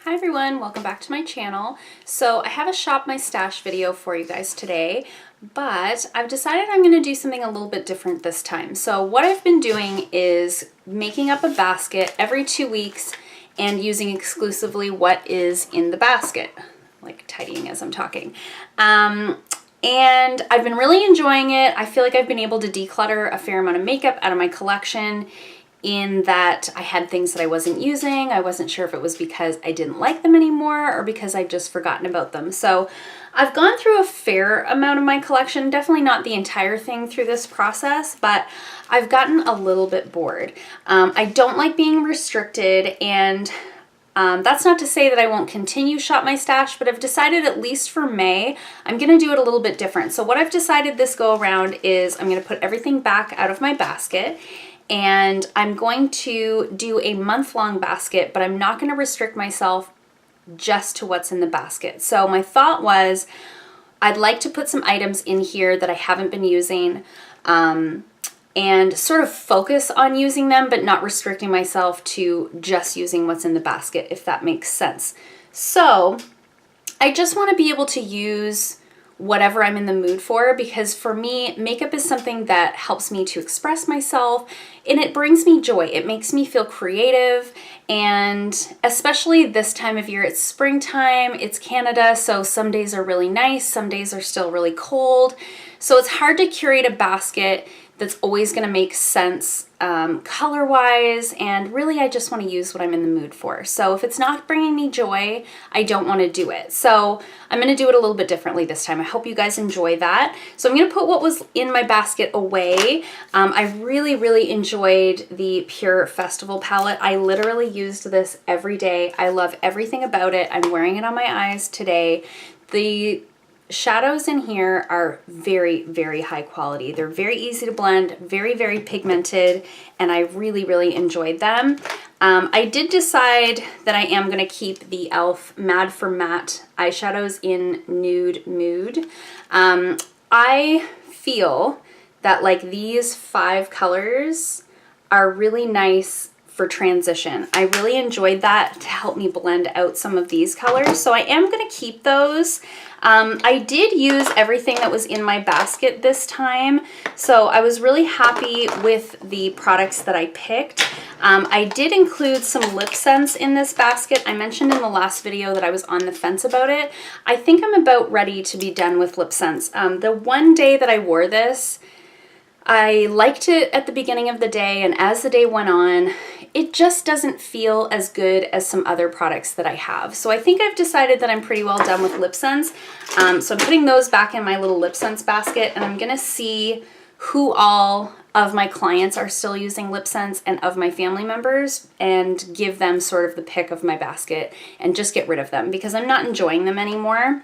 Hi everyone, welcome back to my channel. So I have a shop my stash video for you guys today, but I've decided I'm going to do something a little bit different this time. So what I've been doing is making up a basket every 2 weeks and using exclusively what is in the basket, like tidying as I'm talking. And I've been really enjoying it. I feel like I've been able to declutter a fair amount of makeup out of my collection, in that I had things that I wasn't using. I wasn't sure if it was because I didn't like them anymore or because I'd just forgotten about them. So I've gone through a fair amount of my collection, definitely not the entire thing through this process, but I've gotten a little bit bored. I don't like being restricted, and that's not to say that I won't continue Shop My Stash, but I've decided, at least for May, I'm gonna do it a little bit different. So what I've decided this go around is I'm gonna put everything back out of my basket, and I'm going to do a month-long basket, but I'm not going to restrict myself just to what's in the basket. So my thought was, I'd like to put some items in here that I haven't been using, and sort of focus on using them, but not restricting myself to just using what's in the basket, if that makes sense. So I just want to be able to use whatever I'm in the mood for, because for me, makeup is something that helps me to express myself, and it brings me joy. It makes me feel creative, and especially this time of year, it's springtime, it's Canada, so some days are really nice, some days are still really cold. So it's hard to curate a basket that's always going to make sense color-wise, and really I just want to use what I'm in the mood for. So if it's not bringing me joy, I don't want to do it. So I'm going to do it a little bit differently this time. I hope you guys enjoy that. So I'm going to put what was in my basket away. I really enjoyed the Pure Festival palette. I literally used this every day. I love everything about it. I'm wearing it on my eyes today. The shadows in here are very high quality. They're very easy to blend, very pigmented, and I really enjoyed them. I did decide that I am going to keep the e.l.f. Mad for Matte eyeshadows in Nude Mood. I feel that like these 5 colors are really nice for transition. I really enjoyed that to help me blend out some of these colors, so I am going to keep those. I did use everything that was in my basket this time, so I was really happy with the products that I picked. I did include some lip scents in this basket. I mentioned in the last video that I was on the fence about it. I think I'm about ready to be done with lip scents. The one day that I wore this, I liked it at the beginning of the day, and as the day went on, it just doesn't feel as good as some other products that I have. So I think I've decided that I'm pretty well done with lip scents. So I'm putting those back in my little lip scents basket, and I'm gonna see who all of my clients are still using lip scents and of my family members, and give them sort of the pick of my basket and just get rid of them because I'm not enjoying them anymore.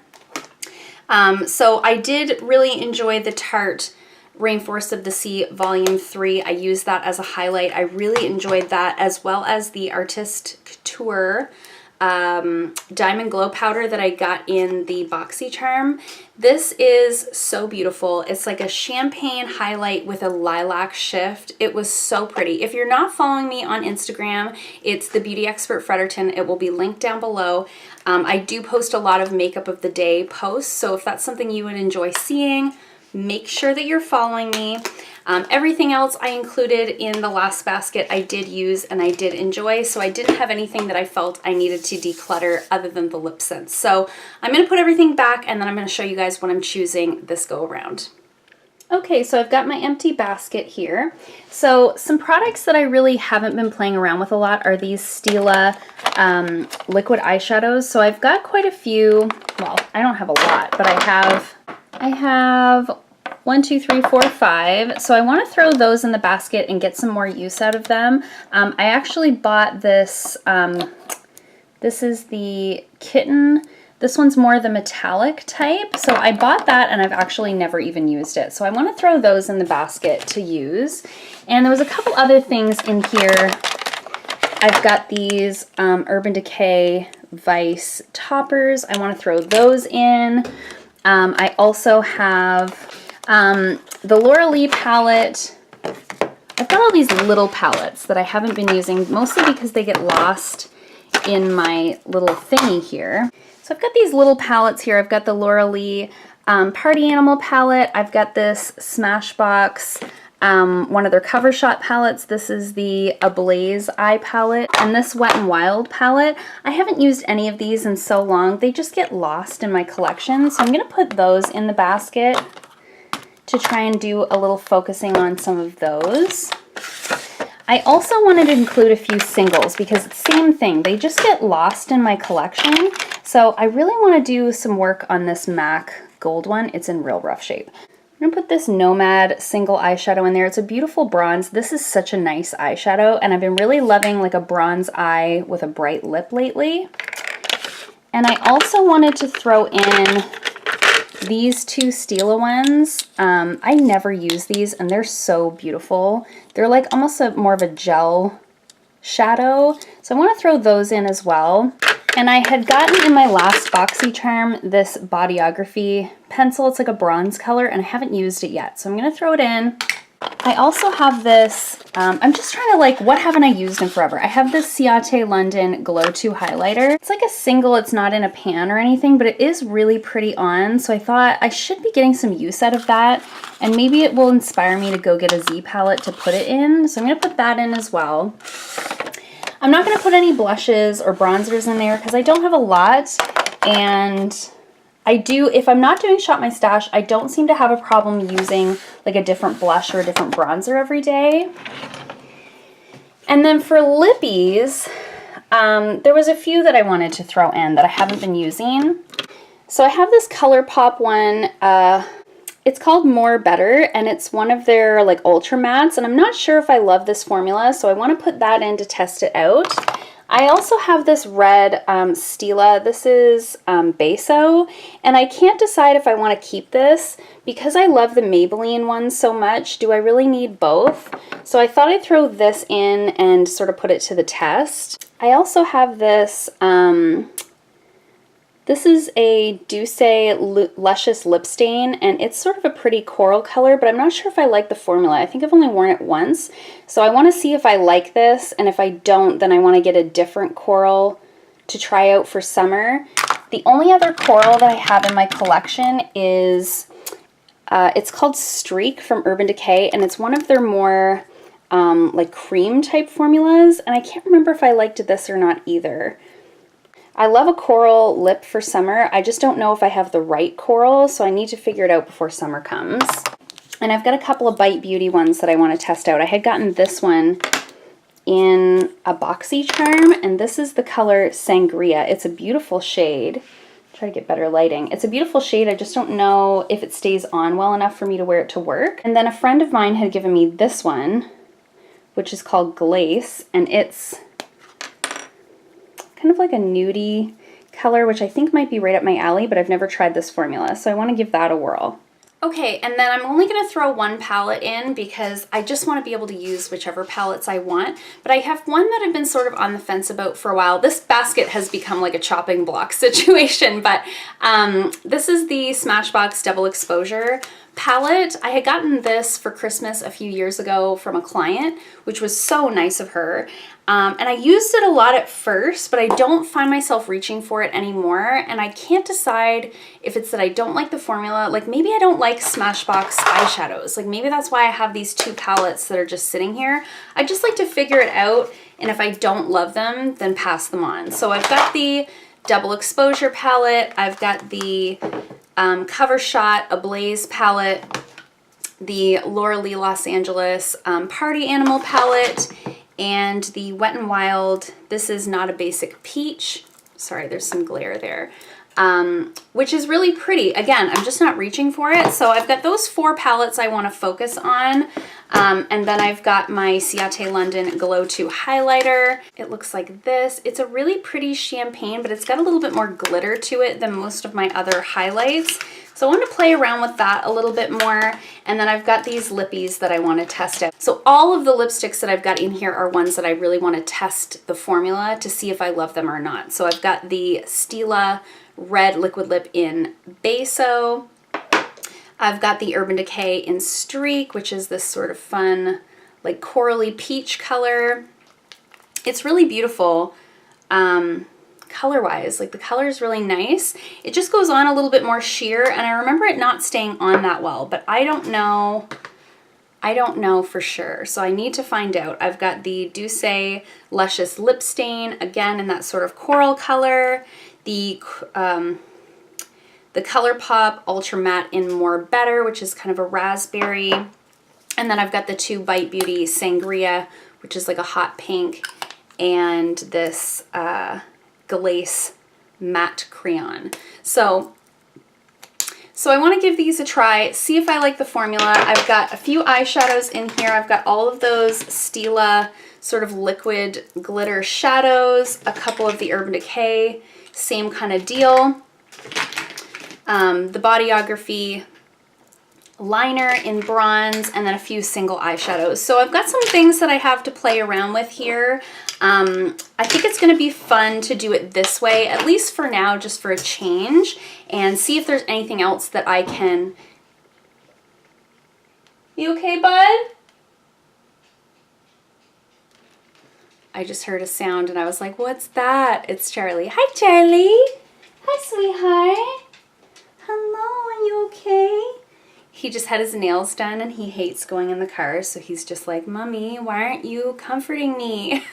So I did really enjoy the Tarte Rainforest of the Sea Volume 3. I used that as a highlight. I really enjoyed that, as well as the Artist Couture Diamond Glow Powder that I got in the BoxyCharm. This is so beautiful. It's like a champagne highlight with a lilac shift. It was so pretty. If you're not following me on Instagram, it's the Beauty Expert Fredericton. It will be linked down below. I do post a lot of makeup of the day posts, so if that's something you would enjoy seeing, make sure that you're following me. Everything else I included in the last basket I did use and I did enjoy, so I didn't have anything that I felt I needed to declutter other than the lip scents. So I'm going to put everything back, and then I'm going to show you guys what I'm choosing this go around. Okay, so I've got my empty basket here. So some products that I really haven't been playing around with a lot are these Stila liquid eyeshadows. So I've got quite a few. Well, I don't have a lot, but I have 1, 2, 3, 4, 5. So I want to throw those in the basket and get some more use out of them. I actually bought this. This is the Kitten. This one's more the metallic type. So I bought that, and I've actually never even used it. So I want to throw those in the basket to use. And there was a couple other things in here. I've got these Urban Decay Vice toppers. I want to throw those in. I also have the Laura Lee palette. I've got all these little palettes that I haven't been using, mostly because they get lost in my little thingy here. So I've got these little palettes here. I've got the Laura Lee Party Animal palette. I've got this Smashbox, one of their cover shot palettes. This is the Ablaze Eye palette, and this Wet n Wild palette. I haven't used any of these in so long. They just get lost in my collection. So I'm gonna put those in the basket to try and do a little focusing on some of those. I also wanted to include a few singles because it's the same thing. They just get lost in my collection. So I really want to do some work on this MAC gold one. It's in real rough shape. I'm going to put this Nomad single eyeshadow in there. It's a beautiful bronze. This is such a nice eyeshadow, and I've been really loving like a bronze eye with a bright lip lately. And I also wanted to throw in these two Stila ones. I never use these, and they're so beautiful. They're like almost more of a gel shadow, so I want to throw those in as well. And I had gotten in my last BoxyCharm this Bodyography pencil. It's like a bronze color, and I haven't used it yet, so I'm going to throw it in. I also have this, I'm just trying to like, what haven't I used in forever? I have this Ciate London Glow 2 highlighter. It's like a single, it's not in a pan or anything, but it is really pretty on, so I thought I should be getting some use out of that, and maybe it will inspire me to go get a Z palette to put it in, so I'm going to put that in as well. I'm not going to put any blushes or bronzers in there because I don't have a lot, and I do, if I'm not doing Shop My Stash, I don't seem to have a problem using like a different blush or a different bronzer every day. And then for lippies, there was a few that I wanted to throw in that I haven't been using. So I have this ColourPop one, it's called More Better, and it's one of their like ultra mattes, and I'm not sure if I love this formula, so I want to put that in to test it out. I also have this red Stila. This is Beso, and I can't decide if I want to keep this because I love the Maybelline one so much. Do I really need both? So I thought I'd throw this in and sort of put it to the test. I also have this, this is a Douce Luscious Lip Stain, and it's sort of a pretty coral color, but I'm not sure if I like the formula. I think I've only worn it once, so I want to see if I like this, and if I don't, then I want to get a different coral to try out for summer. The only other coral that I have in my collection is, it's called Streak from Urban Decay, and it's one of their more like cream type formulas, and I can't remember if I liked this or not either. I love a coral lip for summer. I just don't know if I have the right coral, so I need to figure it out before summer comes. And I've got a couple of Bite Beauty ones that I want to test out. I had gotten this one in a BoxyCharm, and this is the color Sangria. It's a beautiful shade. Try to get better lighting. It's a beautiful shade. I just don't know if it stays on well enough for me to wear it to work. And then a friend of mine had given me this one, which is called Glace, and it's kind of like a nudie color, which I think might be right up my alley, but I've never tried this formula, so I want to give that a whirl. Okay, and then I'm only going to throw one palette in because I just want to be able to use whichever palettes I want, but I have one that I've been sort of on the fence about for a while. This basket has become like a chopping block situation, but this is the Smashbox Double Exposure palette. I had gotten this for Christmas a few years ago from a client, which was so nice of her. And I used it a lot at first, but I don't find myself reaching for it anymore. And I can't decide if it's that I don't like the formula. Like maybe I don't like Smashbox eyeshadows. Like maybe that's why I have these two palettes that are just sitting here. I just like to figure it out. And if I don't love them, then pass them on. So I've got the Double Exposure palette. I've got the Cover Shot Ablaze palette, the Laura Lee Los Angeles Party Animal palette, and the Wet n Wild, this is Not a Basic Peach. Sorry, there's some glare there. Which is really pretty. Again, I'm just not reaching for it. So I've got those four palettes I want to focus on. And then I've got my Ciate London Glow 2 highlighter. It looks like this. It's a really pretty champagne, but it's got a little bit more glitter to it than most of my other highlights. So I want to play around with that a little bit more. And then I've got these lippies that I want to test out. So all of the lipsticks that I've got in here are ones that I really want to test the formula to see if I love them or not. So I've got the Stila Red Liquid Lip in Beso. I've got the Urban Decay in Streak, which is this sort of fun, like corally peach color. It's really beautiful. color-wise. Like the color is really nice. It just goes on a little bit more sheer, and I remember it not staying on that well, but I don't know for sure, so I need to find out. I've got the Douce Luscious Lip Stain, again in that sort of coral color, the ColourPop Ultra Matte in More Better, which is kind of a raspberry, and then I've got the two Bite Beauty Sangria, which is like a hot pink, and this Glace Matte Crayon. So I want to give these a try, see if I like the formula. I've got a few eyeshadows in here. I've got all of those Stila sort of liquid glitter shadows, a couple of the Urban Decay, same kind of deal. The Bodyography liner in bronze, and then a few single eyeshadows. So I've got some things that I have to play around with here. I think it's going to be fun to do it this way, at least for now, just for a change, and see if there's anything else that I can... You okay, bud? I just heard a sound and I was like, what's that? It's Charlie. Hi, Charlie. Hi, sweetheart. Hello, are you okay? He just had his nails done and he hates going in the car, so he's just like, Mommy, why aren't you comforting me?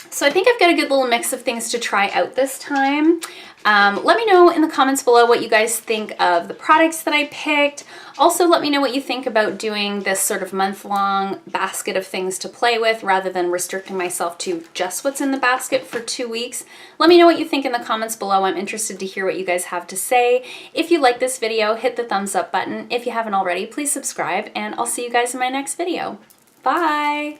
So I think I've got a good little mix of things to try out this time. Let me know in the comments below what you guys think of the products that I picked. Also, let me know what you think about doing this sort of month-long basket of things to play with rather than restricting myself to just what's in the basket for 2 weeks. Let me know what you think in the comments below. I'm interested to hear what you guys have to say. If you like this video, hit the thumbs up button. If you haven't already, please subscribe, and I'll see you guys in my next video. Bye!